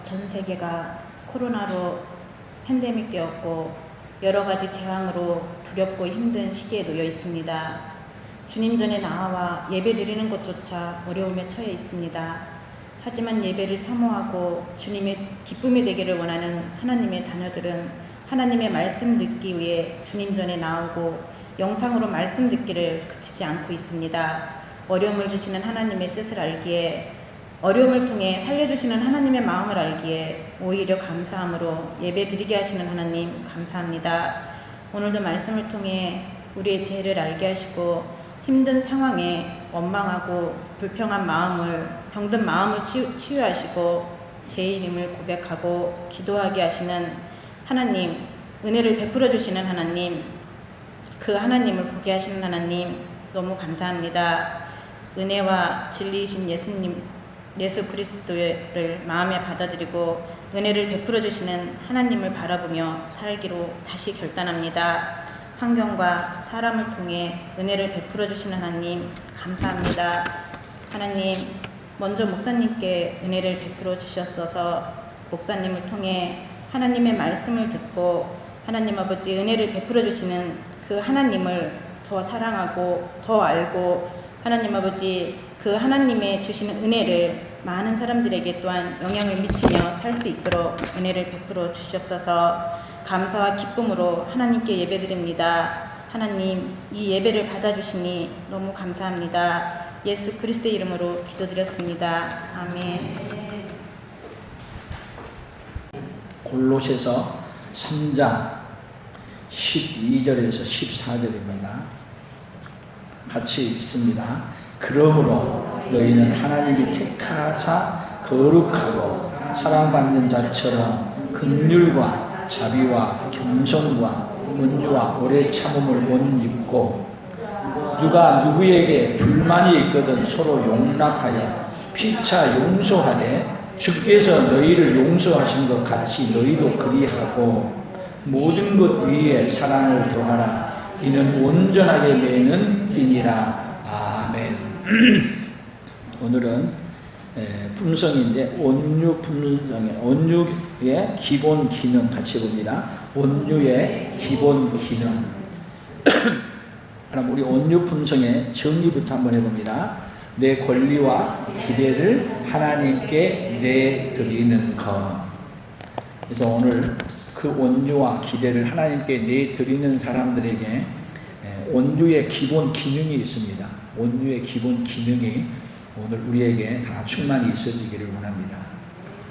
전 세계가 코로나로 팬데믹 되었고 여러 가지 재앙으로 두렵고 힘든 시기에 놓여 있습니다. 주님 전에 나와 예배 드리는 것조차 어려움에 처해 있습니다. 하지만 예배를 사모하고 주님의 기쁨이 되기를 원하는 하나님의 자녀들은 하나님의 말씀 듣기 위해 주님 전에 나오고 영상으로 말씀 듣기를 그치지 않고 있습니다. 어려움을 주시는 하나님의 뜻을 알기에, 어려움을 통해 살려주시는 하나님의 마음을 알기에 오히려 감사함으로 예배 드리게 하시는 하나님 감사합니다. 오늘도 말씀을 통해 우리의 죄를 알게 하시고 힘든 상황에 원망하고 불평한 마음을, 병든 마음을 치유하시고 죄인임을 고백하고 기도하게 하시는 하나님, 은혜를 베풀어 주시는 하나님, 그 하나님을 보게 하시는 하나님 너무 감사합니다. 은혜와 진리이신 예수 그리스도를 마음에 받아들이고 은혜를 베풀어 주시는 하나님을 바라보며 살기로 다시 결단합니다. 환경과 사람을 통해 은혜를 베풀어 주시는 하나님 감사합니다. 하나님, 먼저 목사님께 은혜를 베풀어 주셨어서 목사님을 통해 하나님의 말씀을 듣고 하나님 아버지 은혜를 베풀어 주시는 그 하나님을 더 사랑하고 더 알고 하나님 아버지 그 하나님의 주시는 은혜를 많은 사람들에게 또한 영향을 미치며 살 수 있도록 은혜를 베풀어 주시옵소서. 감사와 기쁨으로 하나님께 예배드립니다. 하나님, 이 예배를 받아주시니 너무 감사합니다. 예수 그리스도의 이름으로 기도드렸습니다. 아멘. 골로새서 3장 12절에서 14절입니다. 같이 읽습니다. 그러므로 너희는 하나님이 택하사 거룩하고 사랑받는 자처럼 긍휼과 자비와 겸손과 온유와 오래 참음을 못 입고 누가 누구에게 불만이 있거든 서로 용납하여 피차 용서하되 주께서 너희를 용서하신 것 같이 너희도 그리하고 모든 것 위에 사랑을 더하라. 이는 온전하게 매는 띠니라. 아멘. 오늘은 품성인데 온유 품성의 온유의 기본 기능 같이 봅니다. 온유의 기본 기능. 그럼 우리 온유 품성의 정의부터 한번 해봅니다. 내 권리와 기대를 하나님께 내드리는 것. 그래서 오늘 그 온유와 기대를 하나님께 내드리는 사람들에게 온유의 기본 기능이 있습니다. 온유의 기본 기능이 오늘 우리에게 다 충만히 있어지기를 원합니다.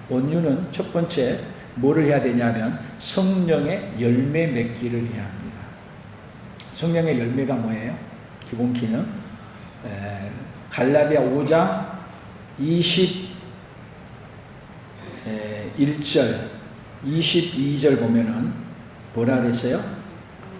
온유는 첫 번째 뭐를 해야 되냐면 성령의 열매 맺기를 해야 합니다. 성령의 열매가 뭐예요? 기본 기능. 갈라디아 5장 21절 22절 보면은 뭐라 그랬어요?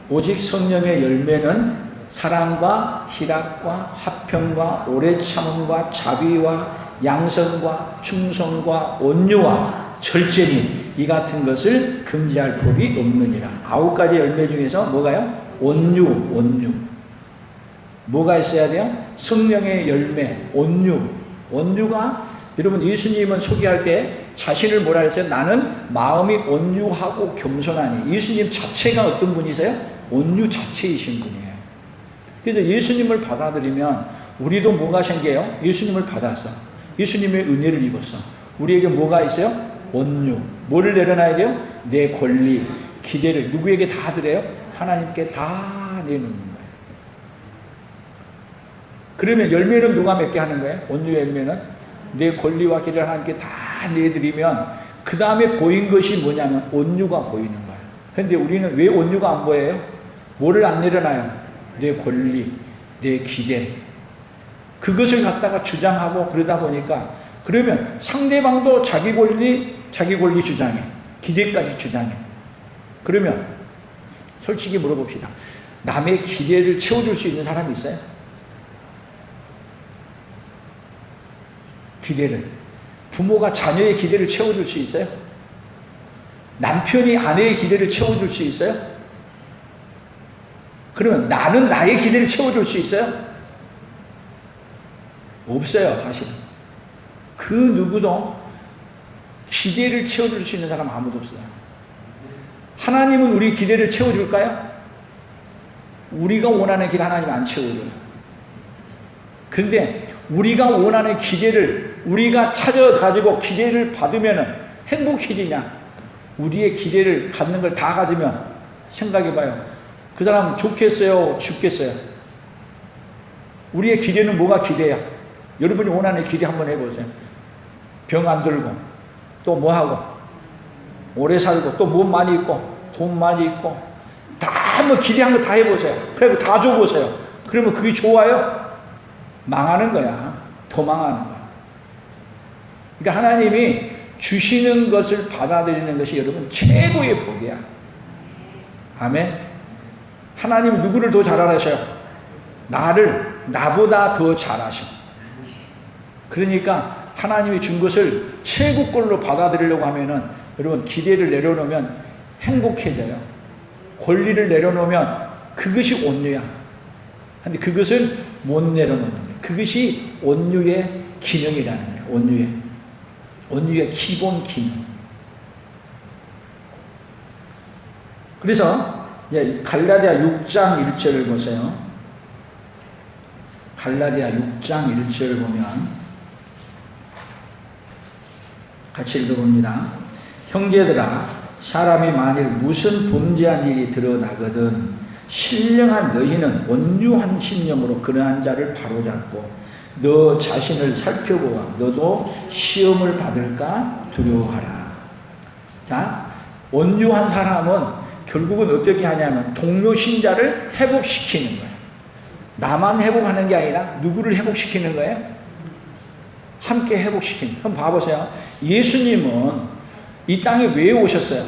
오직 성령의 열매는 사랑과 희락과 화평과 오래 참음과 자비와 양선과 충성과 온유와 절제니 이 같은 것을 금지할 법이 없느니라. 9가지 열매 중에서 뭐가요? 온유. 뭐가 있어야 돼요? 성령의 열매, 온유. 온유가 여러분 예수님은 소개할 때 자신을 뭐라 했어요? 나는 마음이 온유하고 겸손하니. 예수님 자체가 어떤 분이세요? 온유 자체이신 분이에요. 그래서 예수님을 받아들이면 우리도 뭐가 생겨요? 예수님을 받았어. 예수님의 은혜를 입었어. 우리에게 뭐가 있어요? 온유. 뭐를 내려놔야 돼요? 내 권리, 기대를 누구에게 다 드려요? 하나님께 다 내놓는 거예요. 그러면 열매는 누가 맺게 하는 거예요? 온유의 열매는 내 권리와 기대를 하나님께 다 내드리면 그 다음에 보인 것이 뭐냐면 온유가 보이는 거예요. 그런데 우리는 왜 온유가 안 보여요? 뭐를 안 내려놔요? 내 권리, 내 기대. 그것을 갖다가 주장하고 그러다 보니까 그러면 상대방도 자기 권리 주장해. 기대까지 주장해. 그러면 솔직히 물어봅시다. 남의 기대를 채워줄 수 있는 사람이 있어요? 기대를. 부모가 자녀의 기대를 채워줄 수 있어요? 남편이 아내의 기대를 채워줄 수 있어요? 그러면 나는 나의 기대를 채워줄 수 있어요? 없어요, 사실은. 그 누구도 기대를 채워줄 수 있는 사람 아무도 없어요. 하나님은 우리 기대를 채워줄까요? 우리가 원하는 길 하나님 안 채워줘요. 그런데 우리가 원하는 기대를 우리가 찾아가지고 기대를 받으면 행복해지냐? 우리의 기대를 갖는 걸 다 가지면 생각해봐요. 그 사람 좋겠어요? 죽겠어요? 우리의 기대는 뭐가 기대야? 여러분이 원하는 기대 한번 해보세요. 병 안 들고 또 뭐하고 오래 살고 또 몸 많이 있고 돈 많이 있고 다 한번 기대한 거 다 해보세요. 그리고 다 줘보세요. 그러면 그게 좋아요? 망하는 거야. 더 망하는 거야. 그러니까 하나님이 주시는 것을 받아들이는 것이 여러분 최고의 복이야. 아멘. 하나님은 누구를 더 잘 알아셔요? 나보다 더 잘 아셔. 그러니까 하나님이 준 것을 최고 걸로 받아들이려고 하면은 여러분 기대를 내려놓으면 행복해져요. 권리를 내려놓으면 그것이 온유야. 근데 그것을 못 내려놓는 거예요. 그것이 온유의 기능이라는 거예요. 온유의 기본 기능. 그래서 이제 갈라디아 6장 1절을 보세요. 갈라디아 6장 1절을 보면 같이 읽어봅니다. 형제들아, 사람이 만일 무슨 범죄한 일이 드러나거든 신령한 너희는 온유한 심령으로 그러한 자를 바로잡고 너 자신을 살펴보아 너도 시험을 받을까 두려워하라. 자, 온유한 사람은 결국은 어떻게 하냐면 동료 신자를 회복시키는 거예요. 나만 회복하는 게 아니라 누구를 회복시키는 거예요? 함께 회복시키는 거예요. 그럼 봐보세요. 예수님은 이 땅에 왜 오셨어요?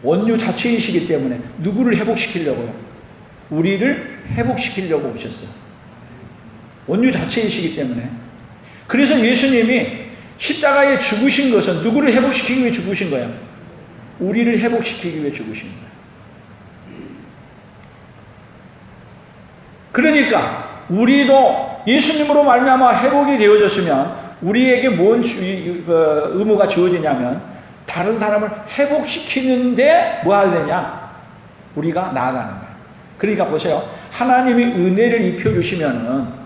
온유 자체이시기 때문에 누구를 회복시키려고요? 우리를 회복시키려고 오셨어요. 온유 자체이시기 때문에. 그래서 예수님이 십자가에 죽으신 것은 누구를 회복시키기 위해 죽으신 거예요? 우리를 회복시키기 위해 죽으신 거예요. 그러니까 우리도 예수님으로 말미암아 회복이 되어졌으면 우리에게 뭔 의무가 주어지냐면 다른 사람을 회복시키는데 뭐 해야 되냐? 우리가 나아가는 거예요. 그러니까 보세요. 하나님이 은혜를 입혀주시면은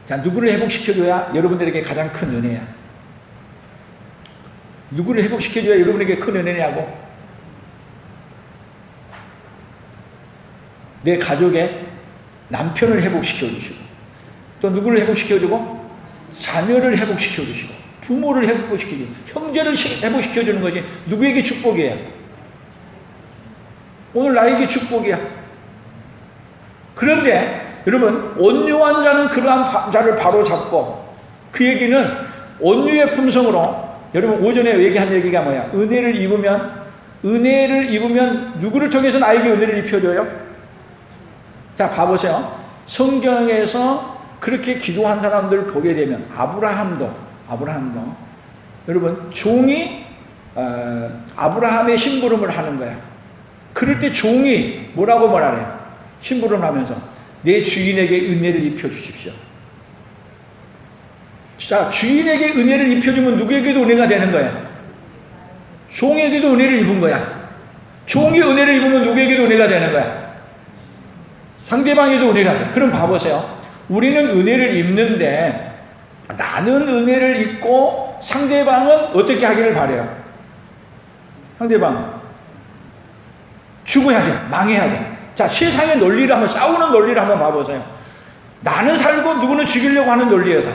자, 누구를 회복시켜줘야 여러분들에게 가장 큰 은혜야? 누구를 회복시켜줘야 여러분에게 큰 은혜냐고? 내 가족의 남편을 회복시켜주시고 또 누구를 회복시켜주고? 자녀를 회복시켜주시고 부모를 회복시켜주고 형제를 회복시켜주는 것이 누구에게 축복이에요? 오늘 나에게 축복이야. 그런데 여러분 온유한 자는 그러한 자를 바로 잡고 그 얘기는 온유의 품성으로 여러분 오전에 얘기한 얘기가 뭐야? 은혜를 입으면 누구를 통해서 나에게 은혜를 입혀줘요? 자 봐보세요. 성경에서 그렇게 기도한 사람들을 보게 되면 아브라함도 여러분 종이 아브라함의 심부름을 하는 거야. 그럴 때 종이 뭐라고 말하래요? 심부름을 하면서 내 주인에게 은혜를 입혀주십시오. 자, 주인에게 은혜를 입혀주면 누구에게도 은혜가 되는 거야. 종에게도 은혜를 입은 거야. 종이 은혜를 입으면 누구에게도 은혜가 되는 거야. 상대방에도 은혜가 돼. 그럼 봐보세요. 우리는 은혜를 입는데 나는 은혜를 입고 상대방은 어떻게 하기를 바래요? 상대방은 죽어야 돼. 망해야 돼. 자, 세상의 논리를 한번 싸우는 논리를 한번 봐보세요. 나는 살고 누구는 죽이려고 하는 논리예요. 다.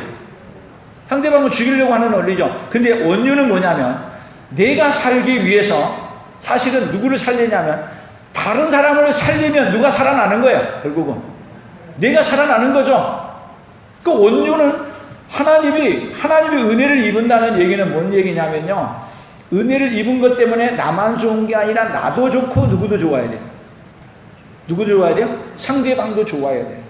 상대방은 죽이려고 하는 논리죠. 근데 온유는 뭐냐면 내가 살기 위해서 사실은 누구를 살리냐면 다른 사람을 살리면 누가 살아나는 거예요. 결국은 내가 살아나는 거죠. 그 온유는 하나님이 은혜를 입은다는 얘기는 뭔 얘기냐면요. 은혜를 입은 것 때문에 나만 좋은 게 아니라 나도 좋고 누구도 좋아야 돼요. 누구도 좋아야 돼요? 상대방도 좋아야 돼요.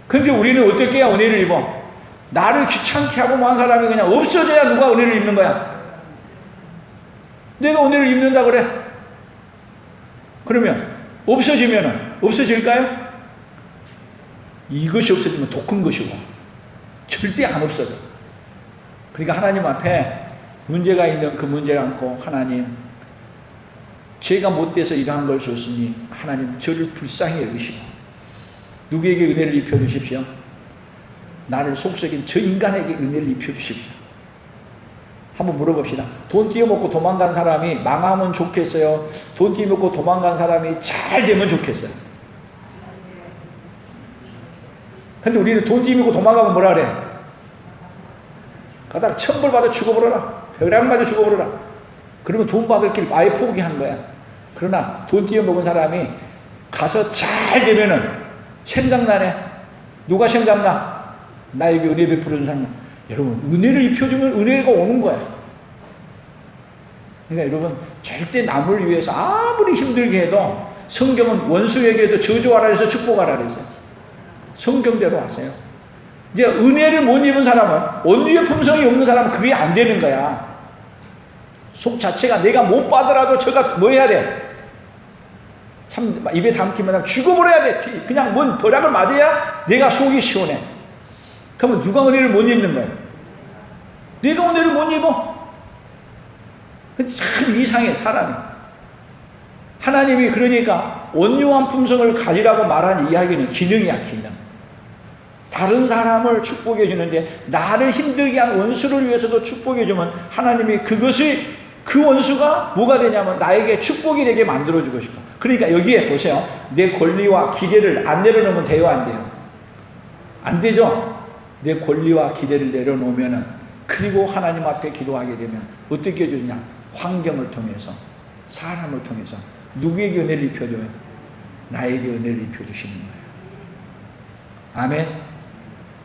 근데 우리는 어떻게 해야 은혜를 입어? 나를 귀찮게 하고 뭐 한 사람이 그냥 없어져야 누가 은혜를 입는 거야. 내가 은혜를 입는다 그래. 그러면 없어질까요? 이것이 없어지면 더 큰 것이고 절대 안 없어져. 그러니까 하나님 앞에 문제가 있는 그 문제를 안고 하나님 제가 못돼서 이러한 걸 줬으니 하나님 저를 불쌍히 여기시고 누구에게 은혜를 입혀주십시오? 나를 속썩인 저 인간에게 은혜를 입혀주십시오. 한번 물어봅시다. 돈 띄어먹고 도망간 사람이 망하면 좋겠어요? 돈 띄어먹고 도망간 사람이 잘 되면 좋겠어요? 근데 우리는 돈 띄어먹고 도망가면 뭐라 그래? 가다가 천벌 받아 죽어버려라. 벼락 맞아 죽어버려라. 그러면 돈 받을 길 아예 포기한 거야. 그러나 돈 띄어먹은 사람이 가서 잘 되면은 생각나네. 누가 생각나? 나에게 은혜 베풀어준 사람. 여러분, 은혜를 입혀주면 은혜가 오는 거야. 그러니까 여러분, 절대 남을 위해서 아무리 힘들게 해도 성경은 원수에게도 저주하라 해서 축복하라 그랬어요. 성경대로 하세요. 이제 은혜를 못 입은 사람은, 온유의 품성이 없는 사람은 그게 안 되는 거야. 속 자체가 내가 못 받으라도 저가 뭐 해야 돼? 참 입에 담기면 죽어버려야 돼. 그냥 뭔 벼락을 맞아야 내가 속이 시원해. 그러면 누가 은혜를 못 입는 거예요? 내가 은혜를 못 입어. 참 이상해 사람이. 하나님이 그러니까 온유한 품성을 가지라고 말한 이야기는 기능이야, 기능. 다른 사람을 축복해 주는데 나를 힘들게 한 원수를 위해서도 축복해 주면 하나님이 그것이 그 원수가 뭐가 되냐면 나에게 축복이 되게 만들어 주고 싶어. 그러니까 여기에 보세요. 내 권리와 기대를 안 내려놓으면 돼요, 안 돼요? 안 되죠? 내 권리와 기대를 내려놓으면은, 그리고 하나님 앞에 기도하게 되면 어떻게 해주냐? 환경을 통해서, 사람을 통해서 누구에게 은혜를 입혀줘요? 나에게 은혜를 입혀주시는 거예요. 아멘.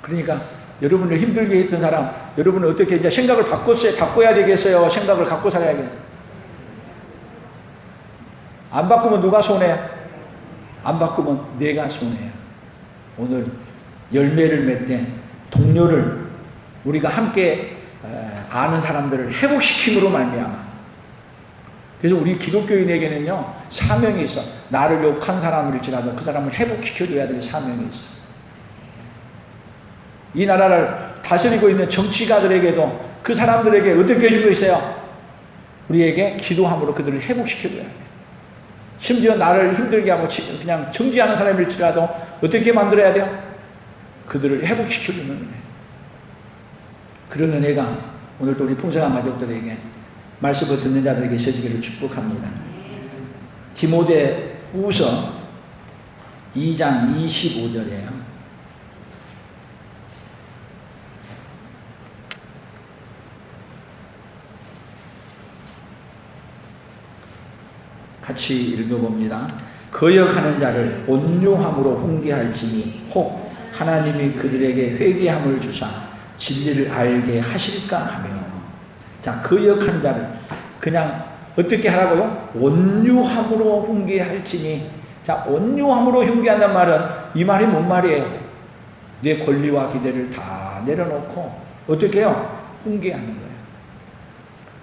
그러니까 여러분을 힘들게 했던 사람, 여러분은 어떻게 이제 생각을 바꿔야 되겠어요? 생각을 갖고 살아야겠어요? 안 바꾸면 누가 손해야? 안 바꾸면 내가 손해야. 오늘 열매를 맺되 동료를 우리가 함께 아는 사람들을 회복시킴으로 말미암아. 그래서 우리 기독교인에게는요 사명이 있어. 나를 욕한 사람일지라도 그 사람을 회복시켜줘야 될 사명이 있어. 이 나라를 다스리고 있는 정치가들에게도 그 사람들에게 어떻게 해주고 있어요? 우리에게 기도함으로 그들을 회복시켜줘야 돼. 심지어 나를 힘들게 하고 그냥 정지하는 사람일지라도 어떻게 만들어야 돼요? 그들을 회복시켜주는 은혜. 그런 은혜가 오늘도 우리 풍성한 가족들에게, 말씀을 듣는 자들에게 있어지기를 축복합니다. 디모데 후서 2장 25절이에요. 같이 읽어봅니다. 거역하는 자를 온유함으로 훈계할지니 혹 하나님이 그들에게 회개함을 주사 진리를 알게 하실까 하며. 자, 거역한 자를 그냥 어떻게 하라고요? 온유함으로 훈계할지니. 자, 온유함으로 훈계한다는 말은 이 말이 뭔 말이에요? 내 권리와 기대를 다 내려놓고 어떻게 해요? 훈계하는 거예요.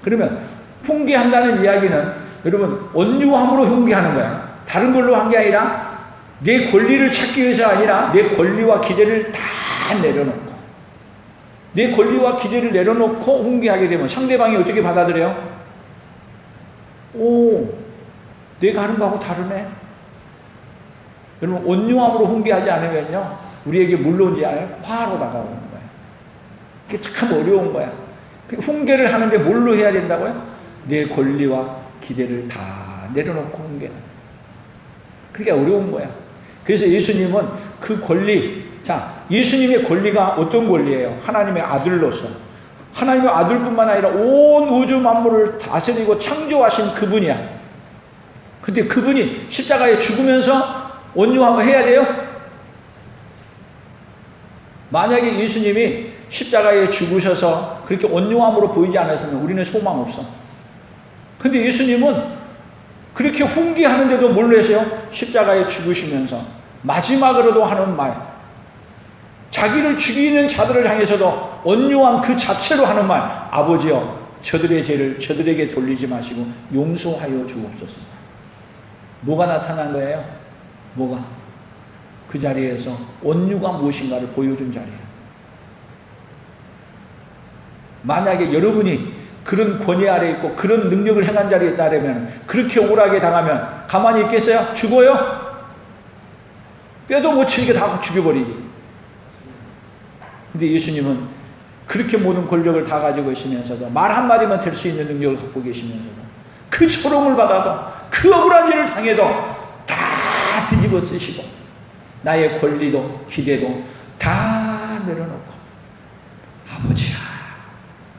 그러면 훈계한다는 이야기는 여러분 온유함으로 훈계하는 거야. 다른 걸로 한 게 아니라 내 권리를 찾기 위해서가 아니라 내 권리와 기대를 다 내려놓고, 내 권리와 기대를 내려놓고 훈계하게 되면 상대방이 어떻게 받아들여요? 오, 내가 하는 거하고 다르네. 여러분 온유함으로 훈계하지 않으면요 우리에게 물론지 알아요? 화로 다가오는 거예요. 그게 참 어려운 거야. 훈계를 하는데 뭘로 해야 된다고요? 내 권리와 기대를 다 내려놓고 훈계하는 거예요. 그러니까 어려운 거야. 그래서 예수님은 그 권리, 자, 예수님의 권리가 어떤 권리예요? 하나님의 아들로서. 하나님의 아들뿐만 아니라 온 우주 만물을 다스리고 창조하신 그분이야. 근데 그분이 십자가에 죽으면서 온유함을 해야 돼요? 만약에 예수님이 십자가에 죽으셔서 그렇게 온유함으로 보이지 않았으면 우리는 소망 없어. 근데 예수님은 그렇게 훈계하는데도 뭘로 했어요? 십자가에 죽으시면서 마지막으로도 하는 말, 자기를 죽이는 자들을 향해서도 온유함 그 자체로 하는 말, 아버지여 저들의 죄를 저들에게 돌리지 마시고 용서하여 주옵소서. 뭐가 나타난 거예요? 뭐가? 그 자리에서 온유가 무엇인가를 보여준 자리예요. 만약에 여러분이 그런 권위 아래 있고 그런 능력을 행한 자리에 있다면 그렇게 억울하게 당하면 가만히 있겠어요? 죽어요? 뼈도 못 치게 다 죽여버리지. 근데 예수님은 그렇게 모든 권력을 다 가지고 있으면서도 말 한마디만 될 수 있는 능력을 갖고 계시면서도 그 조롱을 받아도 그 억울한 일을 당해도 다 뒤집어 쓰시고 나의 권리도 기대도 다 내려놓고 아버지야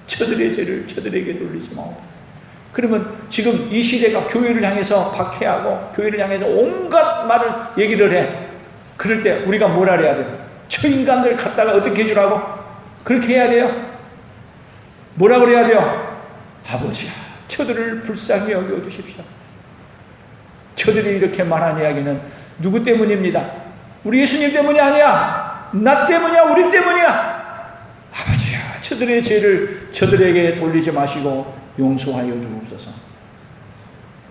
저들의 죄를 저들에게 돌리지 마옵소서. 그러면 지금 이 시대가 교회를 향해서 박해하고 교회를 향해서 온갖 말을 얘기를 해. 그럴 때 우리가 뭐라 해야 돼요? 저 인간들 갖다가 어떻게 해주라고? 그렇게 해야 돼요? 뭐라 그래야 돼요? 아버지야 저들을 불쌍히 여겨주십시오. 저들이 이렇게 말한 이야기는 누구 때문입니다. 우리 예수님 때문이 아니야. 나 때문이야. 우리 때문이야. 아버지야 저들의 죄를 저들에게 돌리지 마시고 용서하여 주옵소서.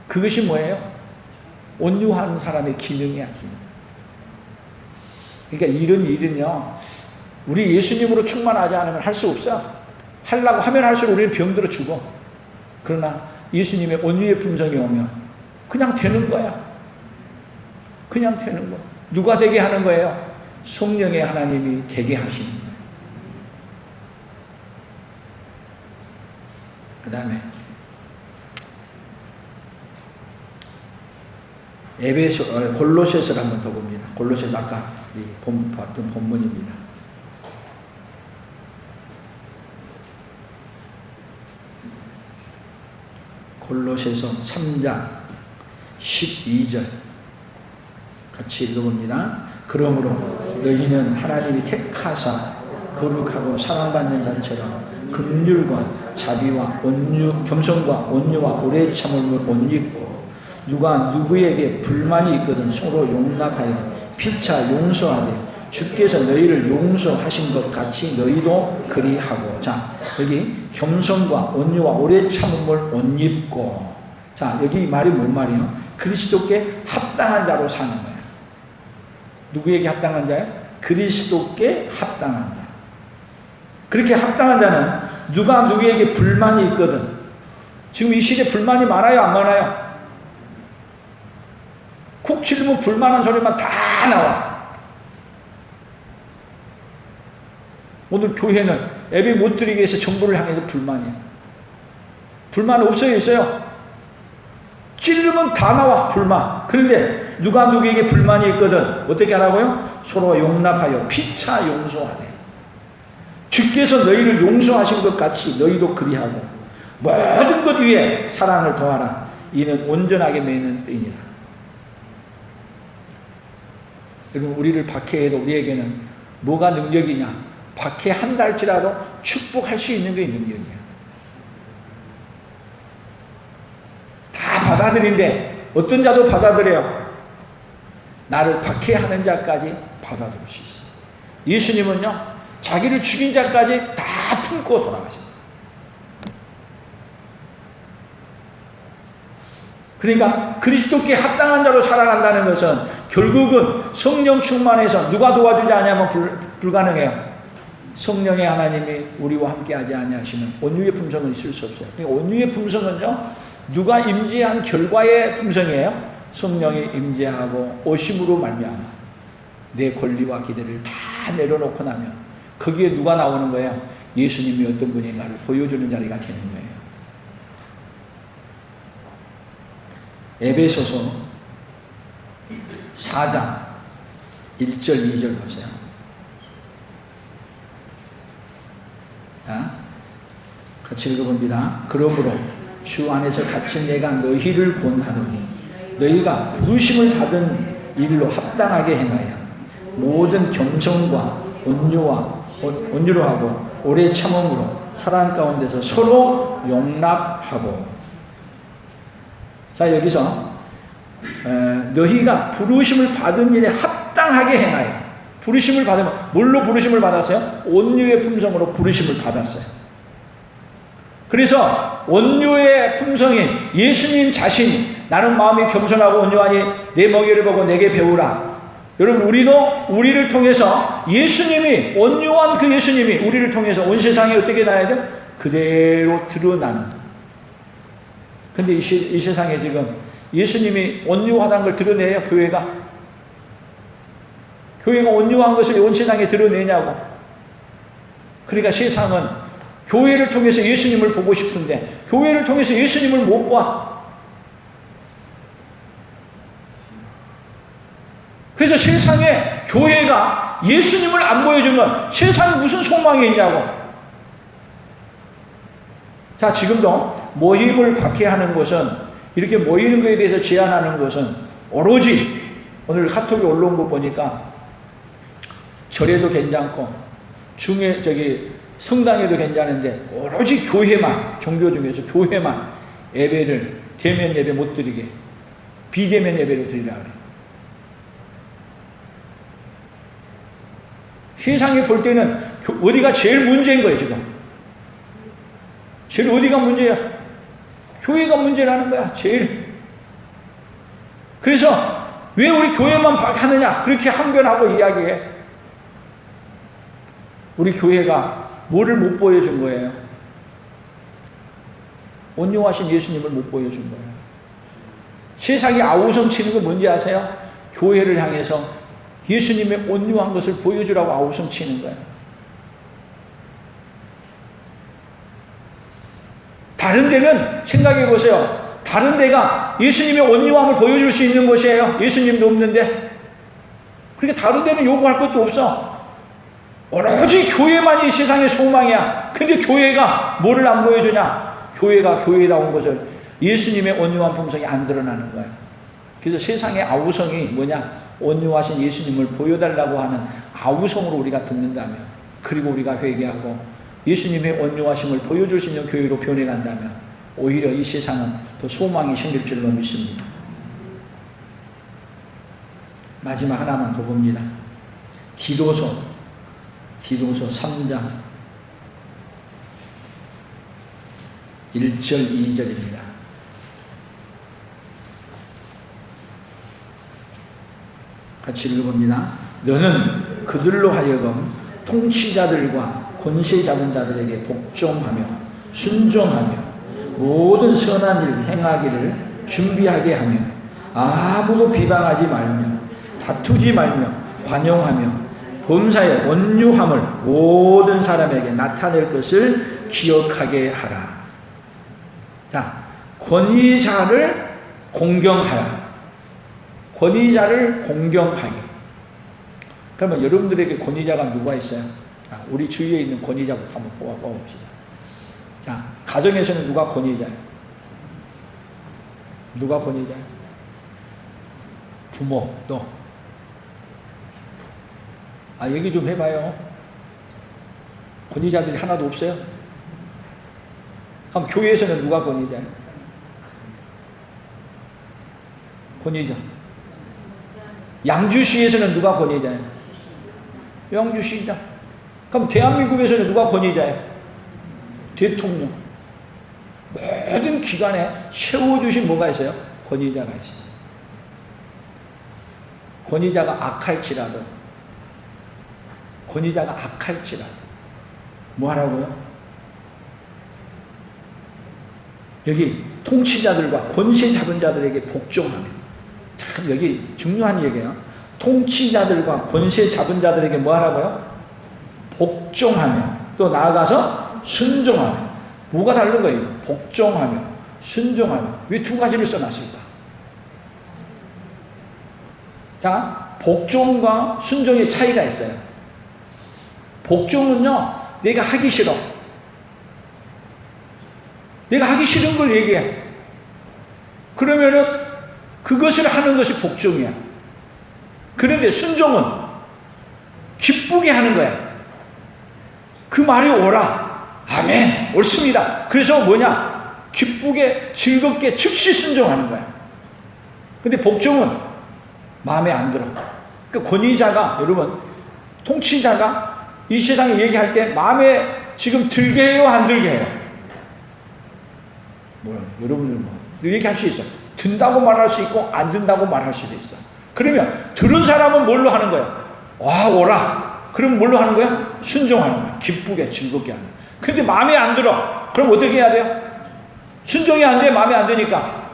그것이 뭐예요? 온유한 사람의 기능이야, 기능. 그러니까 이런 일은요 우리 예수님으로 충만하지 않으면 할 수 없어. 하려고 하면 할수록 우리는 병들어 죽어. 그러나 예수님의 온유의 품성이 오면 그냥 되는 거야. 그냥 되는 거야. 누가 되게 하는 거예요? 성령의 하나님이 되게 하시는 거예요. 그 다음에 골로새서를 한번 더 봅니다. 골로새서 아까 봤던 본문입니다. 골로새서 3장 12절 같이 읽어봅니다. 그러므로 너희는 하나님이 택하사 거룩하고 사랑받는 자처럼 긍휼과 자비와 온유, 겸손과 온유와 오래 참음을 못 입고 누가 누구에게 불만이 있거든 서로 용납하여 피차 용서하되 주께서 너희를 용서하신 것 같이 너희도 그리하고. 자 여기 겸손과 온유와 오래 참음을 못 입고. 자 여기 말이 뭔 말이에요? 그리스도께 합당한 자로 사는 거예요. 누구에게 합당한 자예요? 그리스도께 합당한 자. 그렇게 합당한 자는 누가 누구에게 불만이 있거든. 지금 이 시대에 불만이 많아요, 안 많아요? 콕 찔리면 불만한 소리만 다 나와. 오늘 교회는 예배 못 드리기 위해서 정부를 향해서 불만이야. 불만 없어요, 있어요? 찔르면 다 나와, 불만. 그런데 누가 누구에게 불만이 있거든 어떻게 하라고요? 서로 용납하여 피차 용서하네. 주께서 너희를 용서하신 것 같이 너희도 그리하고 모든 것 위에 사랑을 더하라. 이는 온전하게 매는 뜻이니라. 여러분 우리를 박해해도 우리에게는 뭐가 능력이냐? 박해한다 할지라도 축복할 수 있는 게 능력이야. 다 받아들인데 어떤 자도 받아들여요. 나를 박해하는 자까지 받아들일 수 있어요. 예수님은요 자기를 죽인 자까지 다 품고 돌아가셨어요. 그러니까 그리스도께 합당한 자로 살아간다는 것은 결국은 성령 충만해서 누가 도와주지 않으면 불가능해요. 성령의 하나님이 우리와 함께하지 아니하시면 온유의 품성은 있을 수 없어요. 그러니까 온유의 품성은요 누가 임재한 결과의 품성이에요. 성령이 임재하고 오심으로 말미암아 내 권리와 기대를 다 내려놓고 나면 거기에 누가 나오는 거예요? 예수님이 어떤 분인가를 보여주는 자리가 되는 거예요. 에베소서 4장 1절 2절 보세요. 자, 같이 읽어봅니다. 그러므로 주 안에서 갇힌 내가 너희를 권하노니 너희가 부르심을 받은 일로 합당하게 행하여 모든 겸손과 온유로 하고 오래 참음으로 사랑 가운데서 서로 용납하고. 자 여기서 너희가 부르심을 받은 일에 합당하게 행하여. 부르심을 받으면 뭘로 부르심을 받았어요? 온유의 품성으로 부르심을 받았어요. 그래서 온유의 품성인 예수님 자신이 나는 마음이 겸손하고 온유하니 내 멍에를 보고 내게 배우라. 여러분 우리도 우리를 통해서 예수님이 온유한 그 예수님이 우리를 통해서 온 세상에 어떻게 나야 돼? 그대로 드러나는. 근데 이 세상에 지금 예수님이 온유하다는 걸 드러내요, 교회가? 교회가 온유한 것을 온 세상에 드러내냐고. 그러니까 세상은 교회를 통해서 예수님을 보고 싶은데 교회를 통해서 예수님을 못 봐. 그래서 세상에 교회가 예수님을 안 보여주면 세상에 무슨 소망이 있냐고. 자, 지금도 모임을 박해하는 것은, 이렇게 모이는 것에 대해서 제한하는 것은 오로지 오늘 카톡에 올라온 거 보니까 절에도 괜찮고 성당에도 괜찮은데 오로지 교회만, 종교 중에서 교회만 예배를 대면 예배 못 드리게 비대면 예배로 드리라 그래. 세상에 볼 때는 어디가 제일 문제인 거예요, 지금. 제일 어디가 문제야? 교회가 문제라는 거야, 제일. 그래서 왜 우리 교회만 하느냐? 그렇게 항변하고 이야기해. 우리 교회가 뭐를 못 보여준 거예요? 온유하신 예수님을 못 보여준 거예요. 세상이 아우성 치는 거 뭔지 아세요? 교회를 향해서 예수님의 온유한 것을 보여주라고 아우성 치는 거예요. 다른 데는 생각해 보세요. 다른 데가 예수님의 온유함을 보여줄 수 있는 곳이에요. 예수님도 없는데. 그러니까 다른 데는 요구할 것도 없어. 오로지 교회만이 세상의 소망이야. 근데 교회가 뭐를 안 보여주냐? 교회가 교회다운 것을, 예수님의 온유한 품성이 안 드러나는 거예요. 그래서 세상의 아우성이 뭐냐? 온유하신 예수님을 보여달라고 하는 아우성으로 우리가 듣는다면, 그리고 우리가 회개하고 예수님의 온유하심을 보여줄 수 있는 교회로 변해간다면 오히려 이 세상은 더 소망이 생길 줄로 믿습니다. 마지막 하나만 더 봅니다. 디도서 3장 1절 2절입니다. 같이 읽어봅니다. 너는 그들로 하여금 통치자들과 권세 잡은 자들에게 복종하며 순종하며 모든 선한 일 행하기를 준비하게 하며 아무도 비방하지 말며 다투지 말며 관용하며 범사에 온유함을 모든 사람에게 나타낼 것을 기억하게 하라. 자, 권위자를 공경하라. 권위자를 공경하게. 그러면 여러분들에게 권위자가 누가 있어요? 자, 우리 주위에 있는 권위자부터 한번 뽑아봅시다. 자, 가정에서는 누가 권위자예요? 누가 권위자예요? 부모, 너. 얘기 좀 해봐요. 권위자들이 하나도 없어요? 그럼 교회에서는 누가 권위자예요? 권위자. 양주시에서는 누가 권위자예요? 양주시장. 그럼 대한민국에서는 누가 권위자예요? 대통령. 모든 기관에 세워주신 뭐가 있어요? 권위자가 있어요. 권위자가 악할지라도, 권위자가 악할지라도 뭐 하라고요? 여기 통치자들과 권세 잡은 자들에게 복종하며. 참 여기 중요한 얘기예요. 통치자들과 권세 잡은 자들에게 뭐 하라고요? 복종하며, 또 나아가서 순종하며. 뭐가 다른 거예요? 복종하며 순종하며. 왜 두 가지를 써놨을까? 자, 복종과 순종의 차이가 있어요. 복종은요, 내가 하기 싫어. 내가 하기 싫은 걸 얘기해. 그러면은 그것을 하는 것이 복종이야. 그런데 순종은 기쁘게 하는 거야. 그 말이 옳아. 아멘. 옳습니다. 그래서 뭐냐? 기쁘게, 즐겁게, 즉시 순종하는 거야. 근데 복종은 마음에 안 들어. 그러니까 권위자가, 여러분, 통치자가 이 세상에 얘기할 때 마음에 지금 들게 해요, 안 들게 해요? 뭐야, 여러분들 얘기할 수 있어. 든다고 말할 수 있고 안 든다고 말할 수도 있어. 그러면 들은 사람은 뭘로 하는 거야? 와, 오라. 그럼 뭘로 하는 거야? 순종하는 거야. 기쁘게, 즐겁게 하는 거야. 근데 마음에 안 들어. 그럼 어떻게 해야 돼요? 순종이 안 돼. 마음에 안 드니까.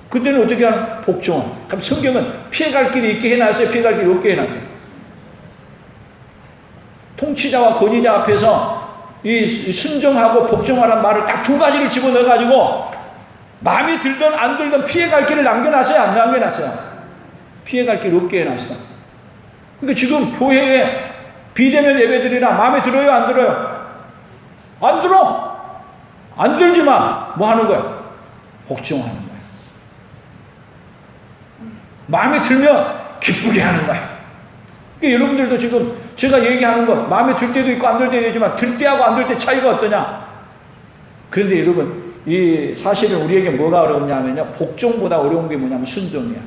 그때는 어떻게 하는? 복종. 그럼 성경은 피해갈 길이 있게 해놨어요? 피해갈 길이 없게 해놨어요? 통치자와 권위자 앞에서 이 순종하고 복종하라는 말을 딱 두 가지를 집어넣어가지고 마음에 들든 안 들든 피해갈 길을 남겨놨어요? 안 남겨놨어요? 피해갈 길 없게 해놨어. 그러니까 지금 교회에 비대면 예배들이나 마음에 들어요? 안 들어요? 안 들어. 안 들지만 뭐 하는 거야? 복종하는 거야. 마음에 들면 기쁘게 하는 거야. 그러니까 여러분들도 지금 제가 얘기하는 것 마음에 들 때도 있고 안 들 때도 있지만 들 때하고 안 들 때 차이가 어떠냐? 그런데 여러분 이 사실은 우리에게 뭐가 어렵냐면요, 복종보다 어려운 게 뭐냐면 순종이야.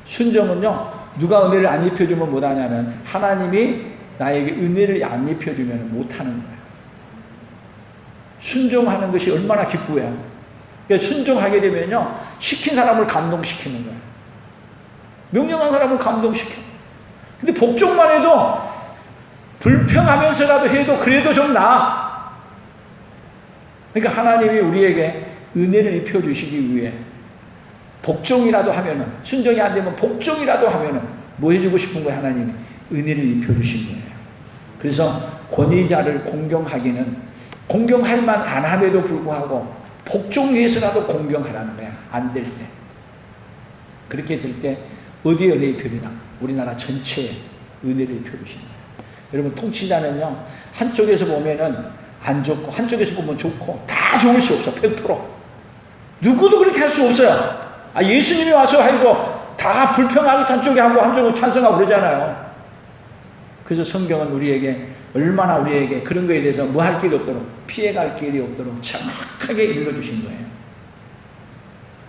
순종은요, 누가 은혜를 안 입혀주면 못하냐면 하나님이 나에게 은혜를 안 입혀주면 못하는 거야. 순종하는 것이 얼마나 기쁘야. 그러니까 순종하게 되면요, 시킨 사람을 감동시키는 거야. 명령한 사람을 감동시켜. 근데 복종만 해도 불평하면서라도 해도 그래도 좀 나아. 그러니까 하나님이 우리에게 은혜를 입혀주시기 위해 복종이라도 하면은, 순종이 안 되면 복종이라도 하면은 뭐 해주고 싶은 거예요? 하나님이 은혜를 입혀주신 거예요. 그래서 권위자를 공경하기는 공경할 만 안 함에도 불구하고 복종위해서라도 공경하라는 거야. 안 될 때. 그렇게 될 때 어디에 은혜 입혀주나? 우리나라 전체에 은혜를 입혀주신 거예요. 여러분, 통치자는요, 한쪽에서 보면은 안 좋고 한쪽에서 보면 좋고 다 좋을 수 없어. 100%. 누구도 그렇게 할 수 없어요. 예수님이 와서 하고 다 불평하고 한쪽에 하고 한쪽으로 찬성하고 그러잖아요. 그래서 성경은 우리에게 얼마나 우리에게 그런 거에 대해서 뭐 할 길이 없도록, 피해갈 길이 없도록 정확하게 읽어주신 거예요.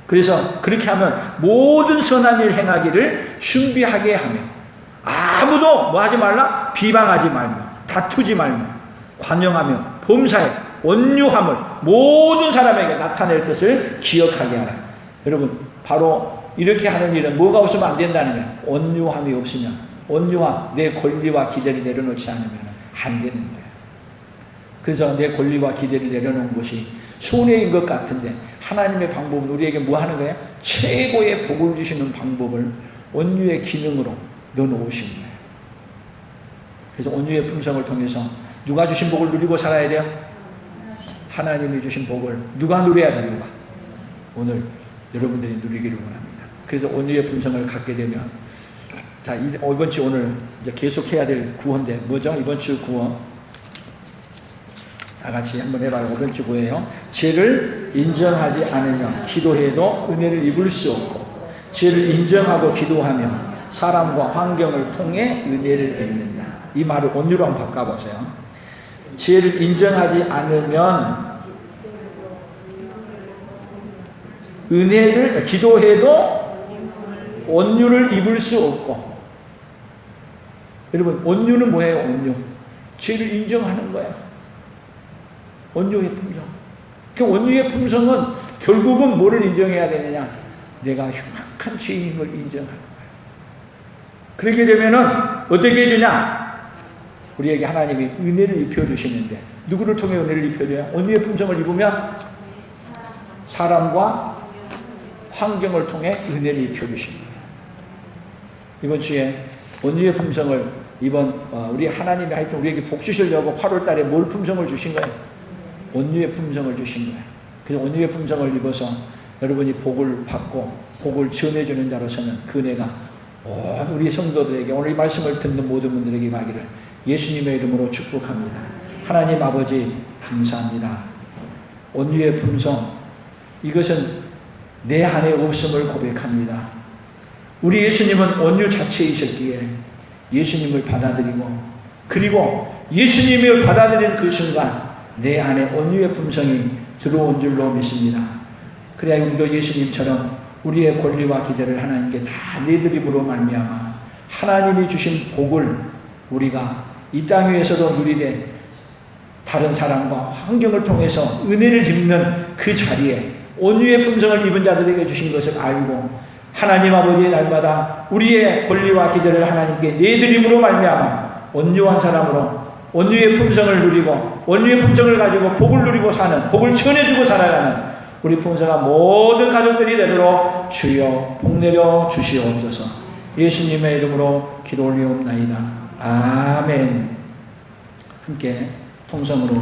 그래서 그렇게 하면 모든 선한 일 행하기를 준비하게 하며 아무도 뭐 하지 말라? 비방하지 말며 다투지 말며 관용하며 범사에 온유함을 모든 사람에게 나타낼 것을 기억하게 하라. 여러분, 바로 이렇게 하는 일은 뭐가 없으면 안 된다는 거예요. 온유함이 없으면, 온유와 내 권리와 기대를 내려놓지 않으면 안 되는 거예요. 그래서 내 권리와 기대를 내려놓은 것이 손해인 것 같은데 하나님의 방법은 우리에게 뭐 하는 거예요? 최고의 복을 주시는 방법을 온유의 기능으로 넣어놓으신 거예요. 그래서 온유의 품성을 통해서 누가 주신 복을 누리고 살아야 돼요? 하나님이 주신 복을 누가 누려야 됩니까? 오늘 여러분들이 누리기를 원합니다. 그래서 온유의 품성을 갖게 되면, 자, 이번 주 오늘 이제 계속 해야 될 구호인데 뭐죠? 이번 주 구호 다 같이 한번 해봐요. 이번 주 구호예요. 죄를 인정하지 않으면 기도해도 은혜를 입을 수 없고, 죄를 인정하고 기도하면 사람과 환경을 통해 은혜를 입는다. 이 말을 온유로 한번 바꿔보세요. 죄를 인정하지 않으면 은혜를 기도해도 온유를 입을 수 없고. 여러분, 온유는 뭐예요? 온유. 죄를 인정하는 거야. 온유의 품성. 그 온유의 품성은 결국은 뭐를 인정해야 되느냐? 내가 흉악한 죄인을 인정하는 거야. 그렇게 되면은 어떻게 되냐? 우리에게 하나님이 은혜를 입혀주시는데, 누구를 통해 은혜를 입혀줘요? 온유의 품성을 입으면 사람과 환경을 통해 은혜를 입혀주십니다. 이번 주에 온유의 품성을 우리 하나님이 하여튼 우리에게 복 주시려고 8월 달에 뭘 품성을 주신 거예요? 온유의 품성을 주신 거예요. 그래서 온유의 품성을 입어서 여러분이 복을 받고 복을 전해주는 자로서는 그 은혜가 우리 성도들에게, 오늘 이 말씀을 듣는 모든 분들에게 임하기를 예수님의 이름으로 축복합니다. 하나님 아버지, 감사합니다. 온유의 품성, 이것은 내 안에 없음을 고백합니다. 우리 예수님은 온유 자체이셨기에 예수님을 받아들이고, 그리고 예수님을 받아들이는 그 순간 내 안에 온유의 품성이 들어온 줄로 믿습니다. 그래야 우리도 예수님처럼 우리의 권리와 기대를 하나님께 다 내드림으로 말미암아 하나님이 주신 복을 우리가 이 땅 위에서도 누리되 다른 사람과 환경을 통해서 은혜를 입는 그 자리에 온유의 품성을 입은 자들에게 주신 것을 알고 하나님 아버지의 날마다 우리의 권리와 기대를 하나님께 내드림으로 말미암아 온유한 사람으로 온유의 품성을 누리고 온유의 품성을 가지고 복을 누리고 사는, 복을 전해주고 살아가는 우리 풍성한 모든 가족들이 되도록 주여 복 내려 주시옵소서. 예수님의 이름으로 기도 올리옵나이다. 아멘. 함께 통성으로